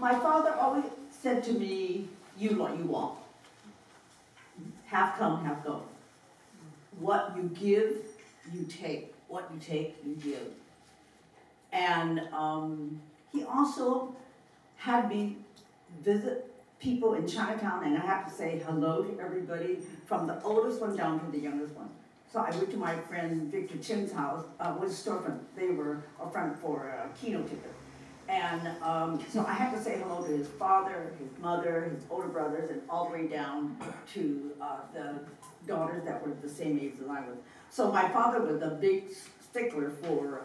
my father always said to me, you what you want. Half come, half go. What you give, you take. What you take, you give. And he also had me visit people in Chinatown, and I have to say hello to everybody, from the oldest one down to the youngest one. So I went to my friend Victor Chinn's house, with a storefront. They were a front for a kino ticket. And so I had to say hello to his father, his mother, his older brothers, and all the way down to the daughters that were the same age as I was. So my father was a big stickler for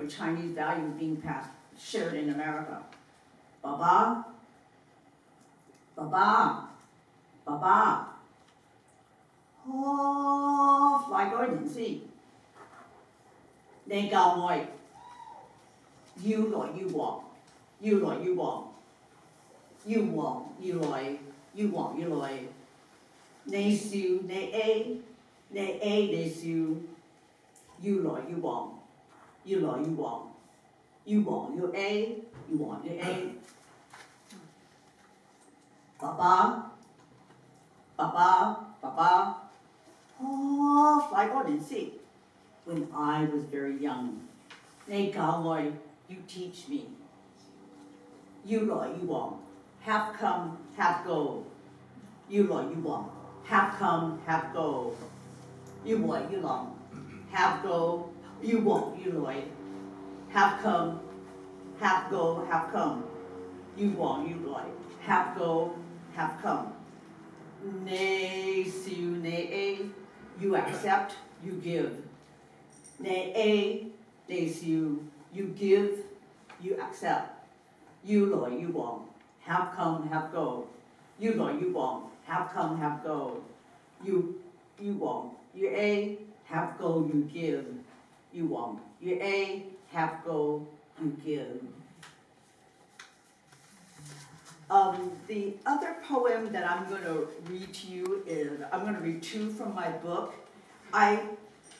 Chinese values being passed, shared in America. Baba, Baba, Baba. Oh, fly go and see. They go moi. You lo you walk. You lo you walk. You walk, you lo, you walk, you lo. They sue, they sue. You lo you walk. You lo you walk. You walk, you a, you walk, you a. Baba, Baba, Baba. Oh, fly go and see. When I was very young, they go, you teach me. You lo, you walk. Half come, half go. You lo, you walk. Half come, half go. You lo, you long. Half go, you walk, you lo. Half come, half go, half come. You walk, you lo. Half go, half come. Nay, siu, nay, you accept, you give. Nay, siu, you give, you accept. You lo, you walk. Half come, half go. You lo, you walk. Half come, half go. You walk. You a, half go, you give. You walk. You a, half go, you give. The other poem that I'm going to read to you is, I'm going to read two from my book. I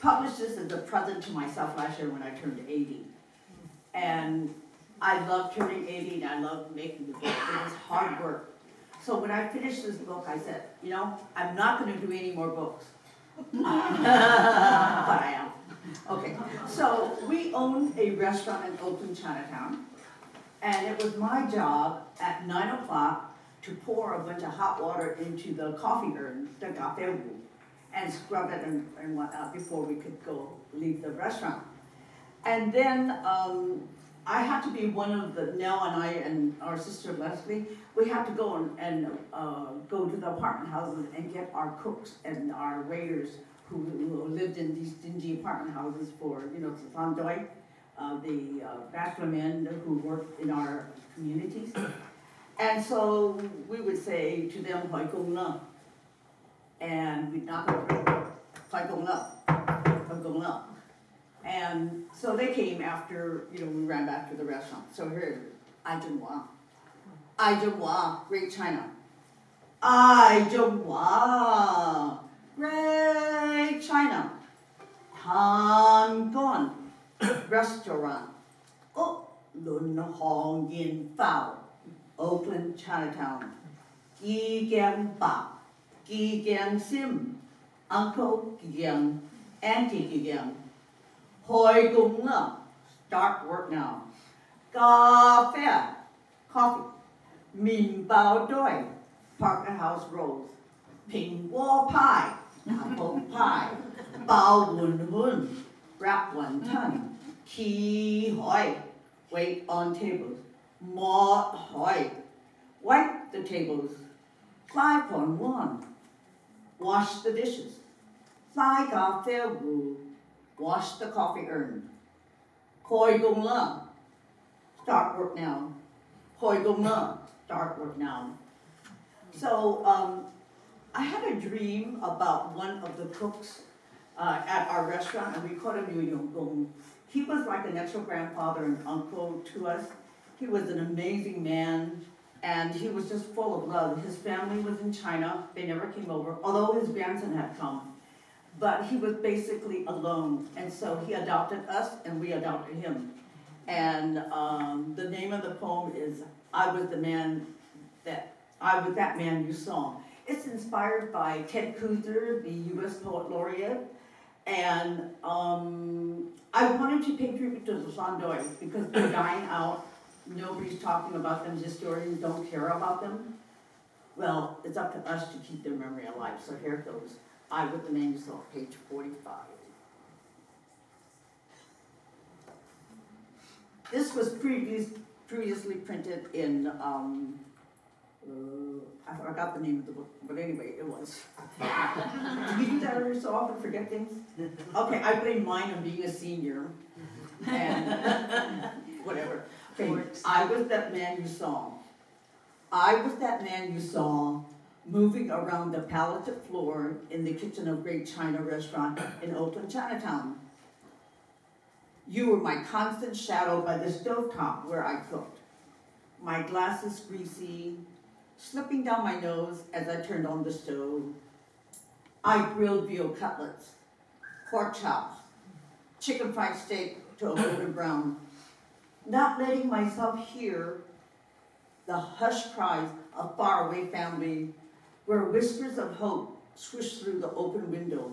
published this as a present to myself last year when I turned 80. And I love turning 80 and I love making the book. It was hard work. So when I finished this book, I said, I'm not going to do any more books. But I am. Okay, so we owned a restaurant in Oakland, Chinatown. And it was my job at 9 o'clock to pour a bunch of hot water into the coffee urn, the cafe room, and scrub it and whatnot before we could go leave the restaurant. And then I had to be one of the, Nell and I and our sister Leslie, we had to go and go to the apartment houses and get our cooks and our waiters who lived in these dingy apartment houses for, Toisan, the bachelor men who worked in our communities. And so we would say to them, Hoi Gong Le. And we'd knock over, Hoi Gong Le, Hoi Gong Le. And so they came after, we ran back to the restaurant. So here, Ai Zhenhua, Great China. Ai Zhenhua, Great China. Han Gong, Restaurant. Oh, Lun Hong Yin Fao, Oakland, Chinatown. Gi Gang Ba, Gi Gang Sim, Uncle Gi Gang, Auntie Gi Gang. Hoi Gong Le, start work now. Café, coffee. Min Bao Doi, Parker House Rolls. Ping Wo Pie, apple pie. Bao Wun Hun, wrap 1 ton. Ki Hoi, wait on tables. Mo Hoi, wipe the tables. 5.1, wash the dishes. 5 café wu, wash the coffee urn. Hoi Gong Le, start work now. Hoi Gong Le, start work now. So I had a dream about one of the cooks at our restaurant, and we called him Yu Yong Gong. He was like an extra grandfather and uncle to us. He was an amazing man, and he was just full of love. His family was in China. They never came over, although his grandson had come. But he was basically alone, and so he adopted us, and we adopted him. And the name of the poem is I Was that Man You Saw. It's inspired by Ted Kooser, the U.S. Poet Laureate. And I wanted to pay tribute to the Sandoy because they're dying out. Nobody's talking about them. Historians don't care about them. Well, it's up to us to keep their memory alive. So here it goes. I Was the Man You Saw, page 45. This was previously printed in, I forgot the name of the book, but anyway, it was. Do you do that every so often, forget things? Okay, I blame mine on being a senior, and whatever. Okay, I was that man you saw. I was that man you saw moving around the palleted floor in the kitchen of Great China Restaurant in Oakland, Chinatown. You were my constant shadow by the stovetop where I cooked. My glasses greasy, slipping down my nose as I turned on the stove. I grilled veal cutlets, pork chops, chicken fried steak to a golden brown, not letting myself hear the hushed cries of faraway family where whispers of hope swish through the open window,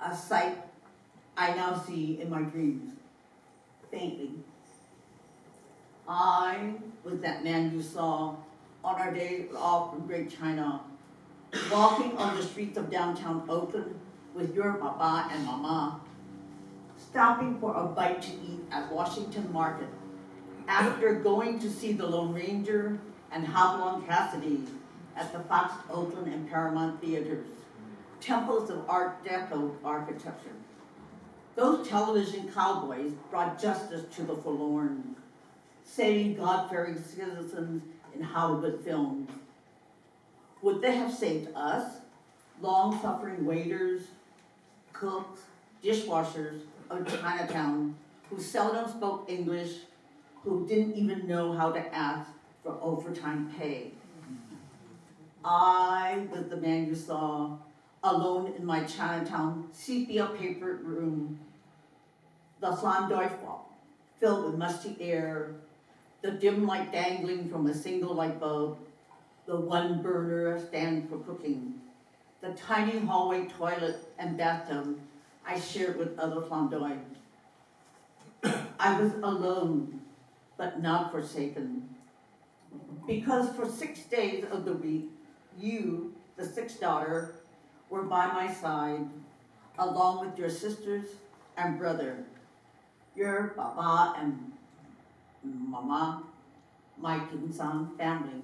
a sight I now see in my dreams, faintly. I was that man you saw on our day off from Great China, walking on the streets of downtown Oakland with your papa and mama, stopping for a bite to eat at Washington Market, after going to see the Lone Ranger and Hopalong Cassidy at the Fox Oakland and Paramount Theaters, temples of Art Deco architecture. Those television cowboys brought justice to the forlorn, saving God-fearing citizens in Hollywood films. Would they have saved us, long-suffering waiters, cooks, dishwashers of Chinatown who seldom spoke English, who didn't even know how to ask for overtime pay? I was the man you saw, alone in my Chinatown sepia-papered room, the Sandoy filled with musty air, the dim light dangling from a single light bulb, the one burner stand for cooking, the tiny hallway toilet and bathtub I shared with other Sandoy. I was alone, but not forsaken, because for 6 days of the week, you, the sixth daughter, were by my side, along with your sisters and brother, your papa and mama, my Toisan family.